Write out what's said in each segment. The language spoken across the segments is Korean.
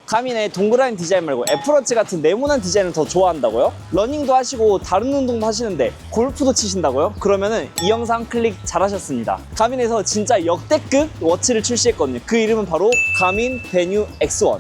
가민의 동그라미 디자인 말고 애플워치 같은 네모난 디자인을 더 좋아한다고요? 러닝도 하시고 다른 운동도 하시는데 골프도 치신다고요? 그러면은 이 영상 클릭 잘하셨습니다. 가민에서 진짜 역대급 워치를 출시했거든요. 그 이름은 바로 가민 베뉴 X1.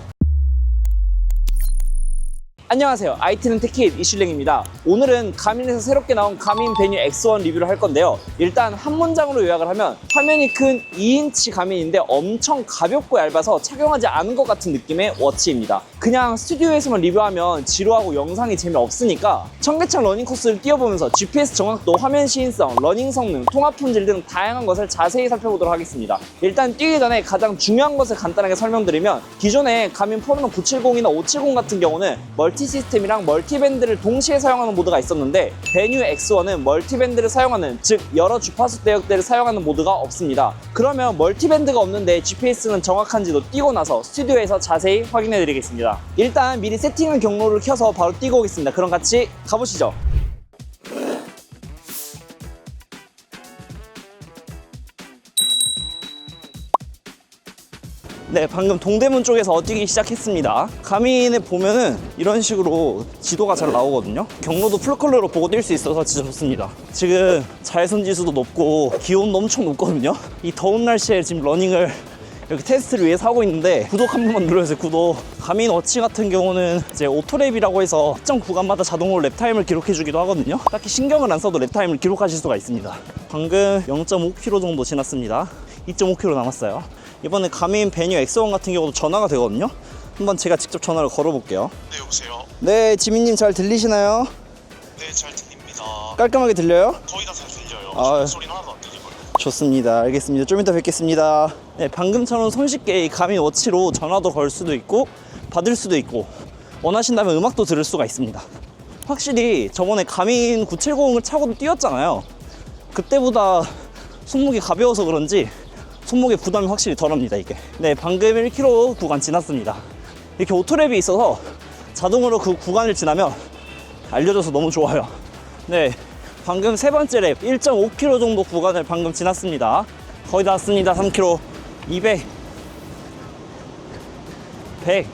안녕하세요. IT는 테키잇 이슐랭입니다. 오늘은 가민에서 새롭게 나온 가민 베뉴 X1 리뷰를 할 건데요. 일단 한 문장으로 요약을 하면 화면이 큰 2인치 가민인데 엄청 가볍고 얇아서 착용하지 않은 것 같은 느낌의 워치입니다. 그냥 스튜디오에서만 리뷰하면 지루하고 영상이 재미없으니까 청계천 러닝 코스를 뛰어보면서 GPS 정확도, 화면 시인성, 러닝 성능, 통합 품질 등 다양한 것을 자세히 살펴보도록 하겠습니다. 일단 뛰기 전에 가장 중요한 것을 간단하게 설명드리면 기존에 가민 포르노 970이나 570 같은 경우는 멀티 시스템이랑 멀티밴드를 동시에 사용하는 모드가 있었는데 베뉴 X1은 멀티밴드를 사용하는, 즉 여러 주파수 대역대를 사용하는 모드가 없습니다. 그러면 멀티밴드가 없는데 GPS는 정확한지도 뛰고 나서 스튜디오에서 자세히 확인해 드리겠습니다. 일단 미리 세팅한 경로를 켜서 바로 뛰고 오겠습니다. 그럼 같이 가보시죠. 네, 방금 동대문 쪽에서 뛰기 시작했습니다. 가민에 보면은 이런 식으로 지도가 잘 나오거든요. 경로도 풀컬러로 보고 뛸 수 있어서 진짜 좋습니다. 지금 자외선 지수도 높고 기온도 엄청 높거든요. 이 더운 날씨에 지금 러닝을 이렇게 테스트를 위해서 하고 있는데 구독 한 번만 눌러주세요. 구독. 가민 워치 같은 경우는 이제 오토랩이라고 해서 특정 구간마다 자동으로 랩타임을 기록해 주기도 하거든요. 딱히 신경을 안 써도 랩타임을 기록하실 수가 있습니다. 방금 0.5km 정도 지났습니다. 2.5km 남았어요. 이번에 가민 베뉴 X1 같은 경우도 전화가 되거든요. 한번 제가 직접 전화를 걸어볼게요. 네, 여보세요? 네, 지민님 잘 들리시나요? 네, 잘 들립니다. 깔끔하게 들려요? 거의 다 잘 들려요. 아, 소리는 하나도 안 들리고요. 좋습니다. 알겠습니다. 좀 이따 뵙겠습니다. 네, 방금처럼 손쉽게 이 가민 워치로 전화도 걸 수도 있고 받을 수도 있고 원하신다면 음악도 들을 수가 있습니다. 확실히 저번에 가민 970을 차고도 뛰었잖아요. 그때보다 손목이 가벼워서 그런지 손목에 부담이 확실히 덜합니다, 이게. 네, 방금 1km 구간 지났습니다. 이렇게 오토랩이 있어서 자동으로 그 구간을 지나면 알려줘서 너무 좋아요. 네, 방금 세 번째 랩 1.5km 정도 구간을 방금 지났습니다. 거의 다 왔습니다. 3km, 200, 100.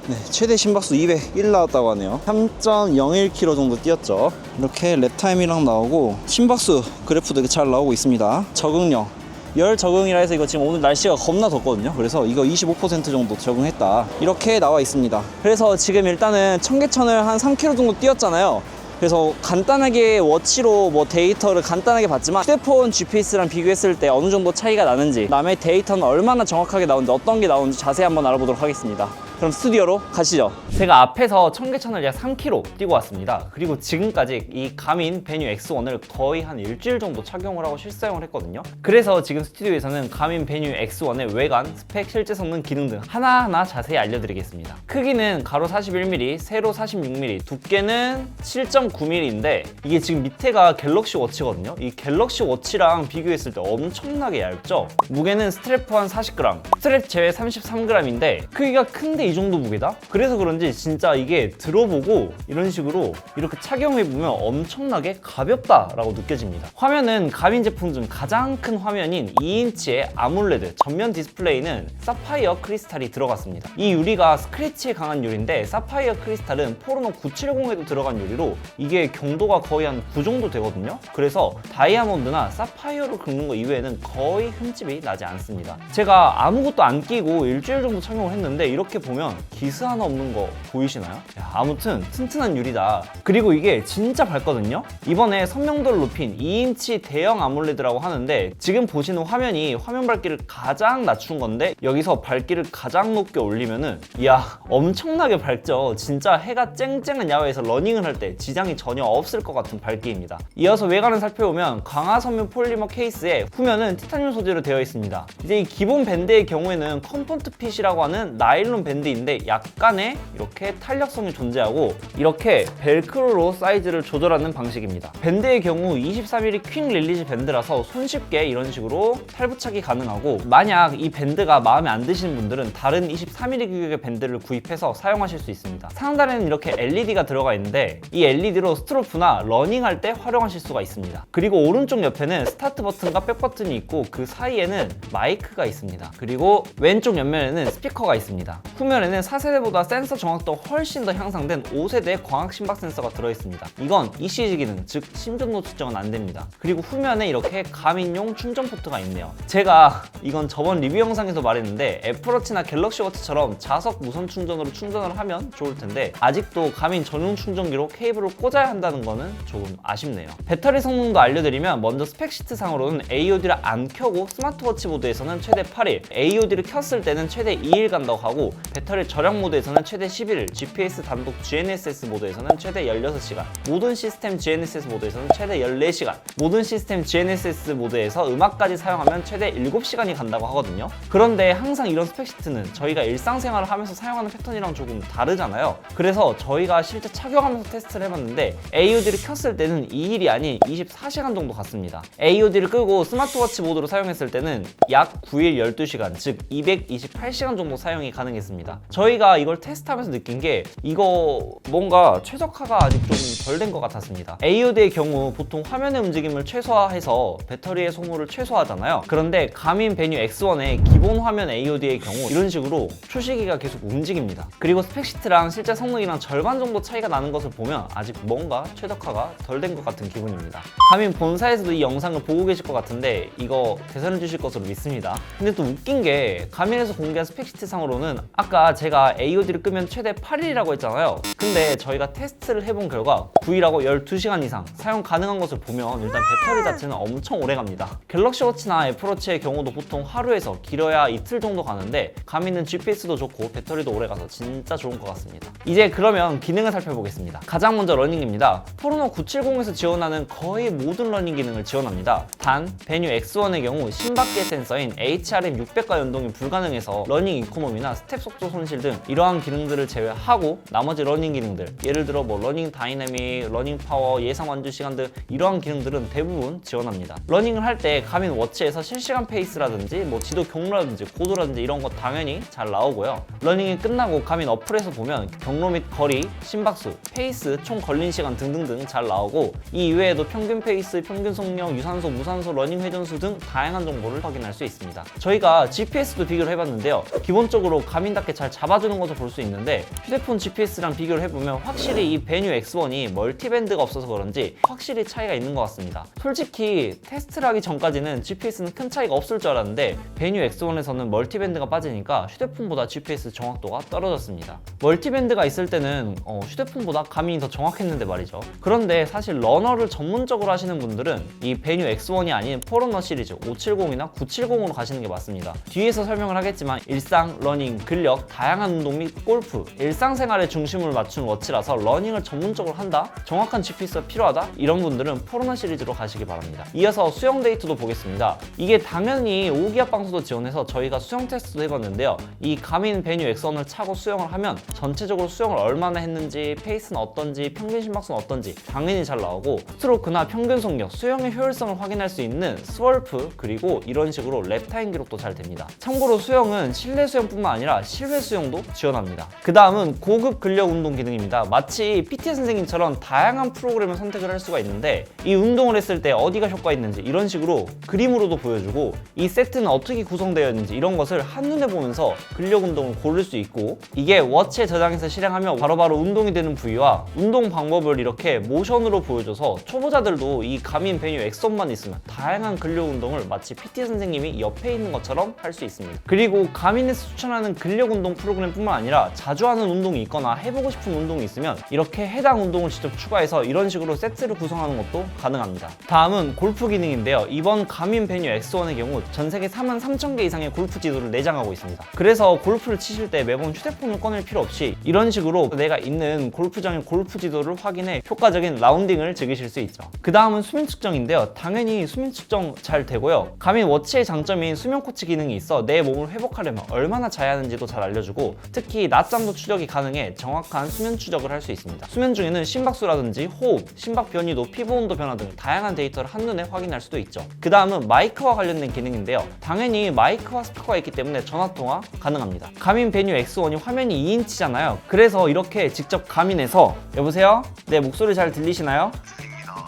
네, 최대 심박수 201 나왔다고 하네요. 3.01km 정도 뛰었죠. 이렇게 랩타임이랑 나오고 심박수 그래프도 되게 잘 나오고 있습니다. 적응력, 열 적응이라 해서 이거 지금 오늘 날씨가 겁나 덥거든요. 그래서 이거 25% 정도 적응했다, 이렇게 나와 있습니다. 그래서 지금 일단은 청계천을 한 3km 정도 뛰었잖아요. 그래서 간단하게 워치로 뭐 데이터를 간단하게 봤지만 휴대폰 GPS랑 비교했을 때 어느 정도 차이가 나는지, 남의 데이터는 얼마나 정확하게 나오는지, 어떤 게 나오는지 자세히 한번 알아보도록 하겠습니다. 그럼 스튜디오로 가시죠. 제가 앞에서 청계천을 약 3km 뛰고 왔습니다. 그리고 지금까지 이 가민 베뉴 X1을 거의 한 일주일 정도 착용을 하고 실사용을 했거든요. 그래서 지금 스튜디오에서는 가민 베뉴 X1의 외관, 스펙, 실제 성능, 기능 등 하나하나 자세히 알려드리겠습니다. 크기는 가로 41mm, 세로 46mm, 두께는 7.9mm인데 이게 지금 밑에가 갤럭시 워치거든요. 이 갤럭시 워치랑 비교했을 때 엄청나게 얇죠? 무게는 스트랩 포함 40g, 스트랩 제외 33g인데 크기가 큰데 이 정도 무게다? 그래서 그런지 진짜 이게 들어보고 이런 식으로 이렇게 착용해보면 엄청나게 가볍다라고 느껴집니다. 화면은 가민 제품 중 가장 큰 화면인 2인치의 아몰레드 전면 디스플레이는 사파이어 크리스탈이 들어갔습니다. 이 유리가 스크래치에 강한 유리인데 사파이어 크리스탈은 포르노 970에도 들어간 유리로 이게 경도가 거의 한 9 정도 되거든요. 그래서 다이아몬드나 사파이어로 긁는 거 이외에는 거의 흠집이 나지 않습니다. 제가 아무것도 안 끼고 일주일 정도 착용을 했는데 이렇게 보면 기스 하나 없는 거 보이시나요? 야, 아무튼 튼튼한 유리다. 그리고 이게 진짜 밝거든요. 이번에 선명도를 높인 2인치 대형 아몰레드라고 하는데 지금 보시는 화면이 화면 밝기를 가장 낮춘 건데 여기서 밝기를 가장 높게 올리면은 이야, 엄청나게 밝죠. 진짜 해가 쨍쨍한 야외에서 러닝을 할 때 지장이 전혀 없을 것 같은 밝기입니다. 이어서 외관을 살펴보면 강화섬유 폴리머 케이스에 후면은 티타늄 소재로 되어 있습니다. 이제 이 기본 밴드의 경우에는 컴포트 핏이라고 하는 나일론 밴드 무드인데 약간의 이렇게 탄력성이 존재하고 이렇게 벨크로로 사이즈를 조절하는 방식입니다. 밴드의 경우 23mm 퀵 릴리즈 밴드라서 손쉽게 이런 식으로 탈부착이 가능하고, 만약 이 밴드가 마음에 안 드시는 분들은 다른 23mm 규격의 밴드를 구입해서 사용하실 수 있습니다. 상단에는 이렇게 LED가 들어가 있는데 이 LED로 스트로프나 러닝할 때 활용하실 수가 있습니다. 그리고 오른쪽 옆에는 스타트 버튼과 백 버튼이 있고 그 사이에는 마이크가 있습니다. 그리고 왼쪽 옆면에는 스피커가 있습니다. 후면에는 4세대보다 센서 정확도가 훨씬 더 향상된 5세대 광학 심박 센서가 들어있습니다. 이건 ECG 기능, 즉 심전도 측정은 안 됩니다. 그리고 후면에 이렇게 가민용 충전 포트가 있네요. 제가 이건 저번 리뷰 영상에서 말했는데 애플워치나 갤럭시워치처럼 자석 무선 충전으로 충전을 하면 좋을 텐데 아직도 가민 전용 충전기로 케이블을 꽂아야 한다는 거는 조금 아쉽네요. 배터리 성능도 알려드리면, 먼저 스펙시트 상으로는 AOD를 안 켜고 스마트워치 모드에서는 최대 8일, AOD를 켰을 때는 최대 2일 간다고 하고, 배터리 절약 모드에서는 최대 11일, GPS 단독 GNSS 모드에서는 최대 16시간, 모든 시스템 GNSS 모드에서는 최대 14시간, 모든 시스템 GNSS 모드에서 음악까지 사용하면 최대 7시간이 간다고 하거든요. 그런데 항상 이런 스펙시트는 저희가 일상생활을 하면서 사용하는 패턴이랑 조금 다르잖아요. 그래서 저희가 실제 착용하면서 테스트를 해봤는데 AOD를 켰을 때는 2일이 아닌 24시간 정도 갔습니다. AOD를 끄고 스마트워치 모드로 사용했을 때는 약 9일 12시간, 즉 228시간 정도 사용이 가능했습니다. 저희가 이걸 테스트하면서 느낀 게 이거 뭔가 최적화가 아직 좀 덜 된 것 같았습니다. AOD의 경우 보통 화면의 움직임을 최소화해서 배터리의 소모를 최소화하잖아요. 그런데 가민 베뉴 X1의 기본 화면 AOD의 경우 이런 식으로 초시계가 계속 움직입니다. 그리고 스펙시트랑 실제 성능이랑 절반 정도 차이가 나는 것을 보면 아직 뭔가 최적화가 덜 된 것 같은 기분입니다. 가민 본사에서도 이 영상을 보고 계실 것 같은데 이거 개선해 주실 것으로 믿습니다. 근데 또 웃긴 게 가민에서 공개한 스펙시트 상으로는 아까 제가 AOD를 끄면 최대 8일이라고 했잖아요. 근데 저희가 테스트를 해본 결과 9일하고 12시간 이상 사용 가능한 것을 보면 일단 배터리 자체는 엄청 오래 갑니다. 갤럭시워치나 애플워치의 경우도 보통 하루에서 길어야 이틀 정도 가는데 가민은 GPS도 좋고 배터리도 오래 가서 진짜 좋은 것 같습니다. 이제 그러면 기능을 살펴보겠습니다. 가장 먼저 러닝입니다. 포르노 970에서 지원하는 거의 모든 러닝 기능을 지원합니다. 단 베뉴 X1의 경우 심박계 센서인 HRM600과 연동이 불가능해서 러닝 이코노미나 스텝 속도 손실 등 이러한 기능들을 제외하고 나머지 러닝 기능들, 예를 들어 뭐 러닝 다이내믹, 러닝 파워, 예상 완주 시간 등 이러한 기능들은 대부분 지원합니다. 러닝을 할 때 가민 워치에서 실시간 페이스라든지 뭐 지도 경로라든지 고도라든지 이런 거 당연히 잘 나오고요. 러닝이 끝나고 가민 어플에서 보면 경로 및 거리, 심박수, 페이스, 총 걸린 시간 등등등 잘 나오고, 이 이외에도 평균 페이스, 평균 속력, 유산소, 무산소, 러닝 회전수 등 다양한 정보를 확인할 수 있습니다. 저희가 GPS도 비교를 해봤는데요. 기본적으로 가민답게 잘 잡아주는 것을 볼 수 있는데 휴대폰 GPS랑 비교를 해보면 확실히 이 베뉴 X1이 멀티밴드가 없어서 그런지 확실히 차이가 있는 것 같습니다. 솔직히 테스트를 하기 전까지는 GPS는 큰 차이가 없을 줄 알았는데 베뉴 X1에서는 멀티밴드가 빠지니까 휴대폰보다 GPS 정확도가 떨어졌습니다. 멀티밴드가 있을 때는 휴대폰보다 가민이 더 정확했는데 말이죠. 그런데 사실 러너를 전문적으로 하시는 분들은 이 베뉴 X1이 아닌 포르노 시리즈 570이나 970으로 가시는 게 맞습니다. 뒤에서 설명을 하겠지만 일상, 러닝, 근력, 다양한 운동 및 골프, 일상생활에 중심을 맞춘 워치라서 러닝을 전문적으로 한다? 정확한 GPS가 필요하다? 이런 분들은 포르노 시리즈로 가시기 바랍니다. 이어서 수영 데이터도 보겠습니다. 이게 당연히 5기압 방수도 지원해서 저희가 수영 테스트도 해봤는데요. 이 가민 베뉴 X1을 차고 수영을 하면 전체적으로 수영을 얼마나 했는지, 페이스는 어떤지, 평균 심박수는 어떤지 당연히 잘 나오고, 스트로크나 평균 속력, 수영의 효율성을 확인할 수 있는 스월프, 그리고 이런 식으로 랩타임 기록도 잘 됩니다. 참고로 수영은 실내 수영뿐만 아니라 실외 수영도 지원합니다. 그 다음은 고급 근력 운동 기능입니다. 마치 PT 선생님처럼 다양한 프로그램을 선택을 할 수가 있는데 이 운동을 했을 때 어디가 효과 있는지 이런 식으로 그림으로도 보여주고, 이 세트는 어떻게 구성되어 있는지 이런 것을 한눈에 보면서 근력 운동을 고를 수 있고, 이게 워치에 저장해서 실행하면 바로바로 운동이 되는 부위와 운동 방법을 이렇게 모션으로 보여줘서 초보자들도 이 가민 베뉴 X1만 있으면 다양한 근력 운동을 마치 PT 선생님이 옆에 있는 것처럼 할 수 있습니다. 그리고 가민에서 추천하는 근력 운동 프로그램뿐만 아니라 자주 하는 운동이 있거나 해보고 싶은 운동이 있으면 이렇게 해당 운동을 직접 추가해서 이런 식으로 세트를 구성하는 것도 가능합니다. 다음은 골프 기능인데요. 이번 가민 베뉴 X1의 경우 전 세계 43,000개 이상의 골프 지도를 내장하고 있습니다. 그래서 골프를 치실 때 매번 휴대폰을 꺼낼 필요 없이 이런 식으로 내가 있는 골프장의 골프 지도를 확인해 효과적인 라운딩을 즐기실 수 있죠. 그 다음은 수면 측정인데요. 당연히 수면 측정 잘 되고요. 가민 워치의 장점인 수면 코치 기능이 있어 내 몸을 회복하려면 얼마나 자야 하는지도 잘 알려줍니다. 알려주고 특히 낮잠도 추적이 가능해 정확한 수면 추적을 할 수 있습니다. 수면 중에는 심박수라든지 호흡, 심박 변이도, 피부 온도 변화 등 다양한 데이터를 한눈에 확인할 수도 있죠. 그 다음은 마이크와 관련된 기능인데요. 당연히 마이크와 스피커가 있기 때문에 전화통화 가능합니다. 가민 베뉴 X1이 화면이 2인치잖아요. 그래서 이렇게 직접 가민해서 여보세요? 네, 목소리 잘 들리시나요?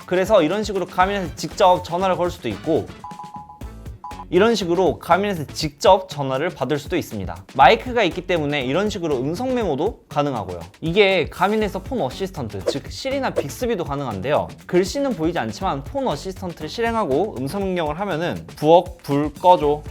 그래서 이런 식으로 가민해서 직접 전화를 걸 수도 있고 이런 식으로 가민해서 직접 전화를 받을 수도 있습니다. 마이크가 있기 때문에 이런 식으로 음성 메모도 가능하고요. 이게 가민에서 폰 어시스턴트, 즉 시리나 빅스비도 가능한데요. 글씨는 보이지 않지만 폰 어시스턴트를 실행하고 음성 명령을 하면은 부엌 불 꺼줘,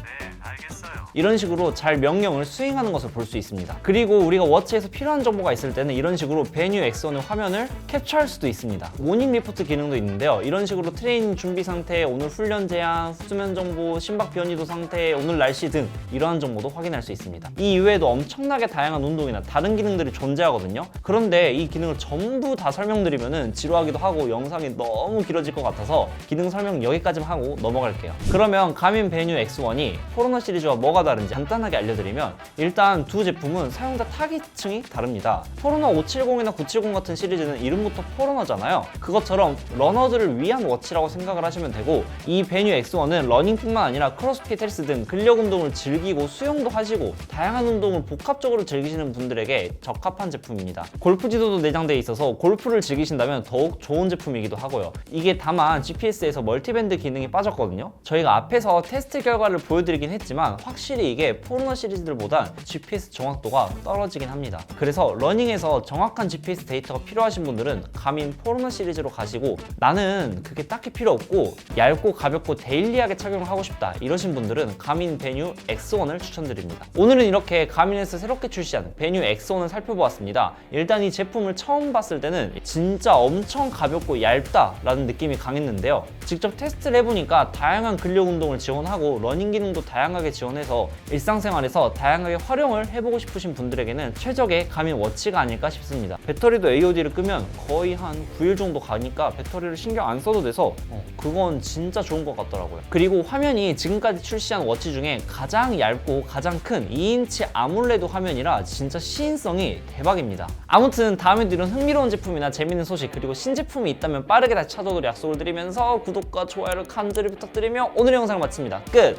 이런 식으로 잘 명령을 수행하는 것을 볼 수 있습니다. 그리고 우리가 워치에서 필요한 정보가 있을 때는 이런 식으로 베뉴 X1의 화면을 캡처할 수도 있습니다. 모닝 리포트 기능도 있는데요. 이런 식으로 트레이닝 준비 상태, 오늘 훈련 제한, 수면 정보, 심박 변이도 상태, 오늘 날씨 등 이러한 정보도 확인할 수 있습니다. 이 이외에도 엄청나게 다양한 운동이나 다른 기능들이 존재하거든요. 그런데 이 기능을 전부 다 설명드리면은 지루하기도 하고 영상이 너무 길어질 것 같아서 기능 설명 여기까지만 하고 넘어갈게요. 그러면 가민 베뉴 X1이 포르노 시리즈와 뭐가 다른지 간단하게 알려드리면 일단 두 제품은 사용자 타깃층이 다릅니다. 포르노 570이나 970 같은 시리즈는 이름부터 포르노잖아요. 그것처럼 러너들을 위한 워치라고 생각을 하시면 되고 이 베뉴 X1은 러닝뿐만 아니라 크로스핏, 헬스 등 근력 운동을 즐기고 수영도 하시고 다양한 운동을 복합적으로 즐기시는 분들에게 적합한 제품입니다. 골프 지도도 내장되어 있어서 골프를 즐기신다면 더욱 좋은 제품이기도 하고요. 이게 다만 GPS에서 멀티밴드 기능이 빠졌거든요. 저희가 앞에서 테스트 결과를 보여드리긴 했지만 확실히 이게 포르노 시리즈들보다 GPS 정확도가 떨어지긴 합니다. 그래서 러닝에서 정확한 GPS 데이터가 필요하신 분들은 가민 포르노 시리즈로 가시고 나는 그게 딱히 필요 없고 얇고 가볍고 데일리하게 착용을 하고 싶다 이러신 분들은 가민 베뉴 X1을 추천드립니다. 오늘은 이렇게 가민에서 새롭게 출시한 베뉴 X1을 살펴보았습니다. 일단 이 제품을 처음 봤을 때는 진짜 엄청 가볍고 얇다라는 느낌이 강했는데요. 직접 테스트를 해보니까 다양한 근력 운동을 지원하고 러닝 기능도 다양하게 지원해서 일상생활에서 다양하게 활용을 해보고 싶으신 분들에게는 최적의 가민 워치가 아닐까 싶습니다. 배터리도 AOD를 끄면 거의 한 9일 정도 가니까 배터리를 신경 안 써도 돼서 그건 진짜 좋은 것 같더라고요. 그리고 화면이 지금까지 출시한 워치 중에 가장 얇고 가장 큰 2인치 아몰레드 화면이라 진짜 시인성이 대박입니다. 아무튼 다음에도 이런 흥미로운 제품이나 재밌는 소식 그리고 신제품이 있다면 빠르게 다시 찾아오도록 약속을 드리면서 구독과 좋아요를 간절히 부탁드리며 오늘의 영상을 마칩니다. 끝!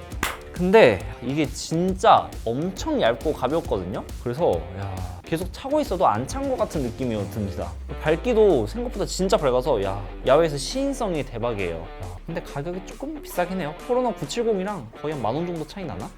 근데 이게 진짜 엄청 얇고 가볍거든요. 그래서 계속 차고 있어도 안 찬 것 같은 느낌이 듭니다. 밝기도 생각보다 진짜 밝아서 야외에서 시인성이 대박이에요. 근데 가격이 조금 비싸긴 해요. 포르노 970이랑 거의 한 10,000원 정도 차이 나나?